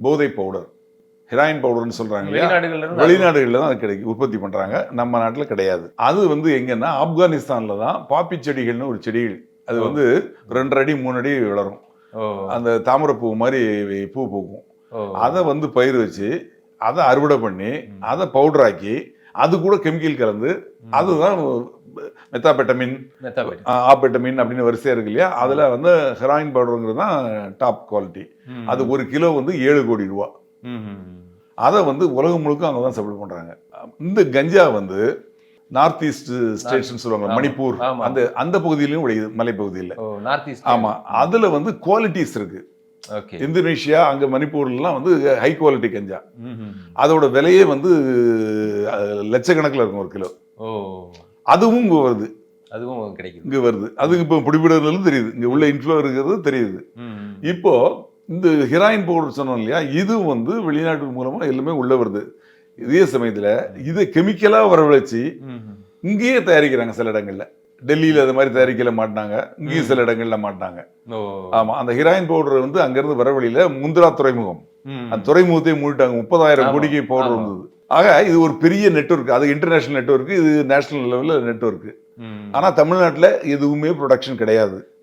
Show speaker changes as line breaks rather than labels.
போதை powder, heroin பவுடர்னு சொல்றாங்க இல்லையா,
வெளிநாடுகள்ல இருந்து
வெளிநாடுகளில் தான் அது கிடைக்கும், உற்பத்தி பண்றாங்க. நம்ம நாட்டில் கிடையாது. அது வந்து எங்கன்னா ஆப்கானிஸ்தான்ல தான் பாப்பி செடிகள்னு ஒரு செடிகள். அது வந்து 2 அடி 3 அடி வளரும். அந்த தாமரைப்பூ மாதிரி பூ பூக்கும். அதை வந்து பயிர் வச்சு அதை அறுவடை பண்ணி அதை பவுடர் ஆக்கி அது கூட கெமிக்கல் கலந்து அதுதான் மெத்தாபெட்டமின், ஆபெட்டமின் அப்படின்னு வரிசையா இருக்கு இல்லையா, அதுல வந்து ஹெராயின் பவுடருங்கிறது தான் டாப் குவாலிட்டி. அது 1 கிலோ வந்து 7 கோடி ரூபா. அதை வந்து உலகம் முழுக்க அவங்க தான் சப்ளை பண்றாங்க. இந்த கஞ்சா வந்து நார்த் ஈஸ்ட் ஸ்டேட்ஸ்னு சொல்லுவாங்க, மணிப்பூர் அந்த அந்த பகுதியிலும் விளையுது, மலைப்பகுதியில். ஆமா, அதுல வந்து குவாலிட்டிஸ் இருக்கு. இந்தோனேஷியா அங்க மணிப்பூர்லாம் வந்து ஹை குவாலிட்டி கஞ்சா. அதோட விலையே வந்து லட்சக்கணக்கில் இருக்கும் 1 கிலோ. அதுவும் இங்க வருது,
அதுவும் கிடைக்குது,
இங்க வருது. அதுக்கு இப்போ பிடிபடுறதுல தெரியுது, இங்க உள்ள இன்ஃப்ளோ இருக்கிறது தெரியுது. இப்போ இந்த ஹெராயின் பவுடர் சொன்னோம் இல்லையா, இது வந்து வெளிநாட்டு மூலமா எல்லாமே உள்ள வருது. இதே சமயத்துல இதை கெமிக்கலா வரவழைச்சு இங்கேயே தயாரிக்கிறாங்க சில இடங்கள்ல. டெல்லியில அது மாதிரி தயாரிக்கல மாட்டாங்க, இங்கேயும் சில இடங்கள்ல மாட்டாங்க. ஆமா, அந்த ஹெராயின் பவுடர் வந்து அங்கிருந்து வர வழியில முந்திரா துறைமுகம், அந்த துறைமுகத்தை மூடிட்டாங்க. 30,000 கோடிக்கு பவுடர் வந்தது. ஆக இது ஒரு பெரிய நெட்வொர்க். அது இன்டர்நேஷனல் நெட்வொர்க், இது நேஷனல் லெவல்ல நெட்வொர்க். ஆனா தமிழ்நாட்டுல எதுவுமே ப்ரொடக்ஷன் கிடையாது.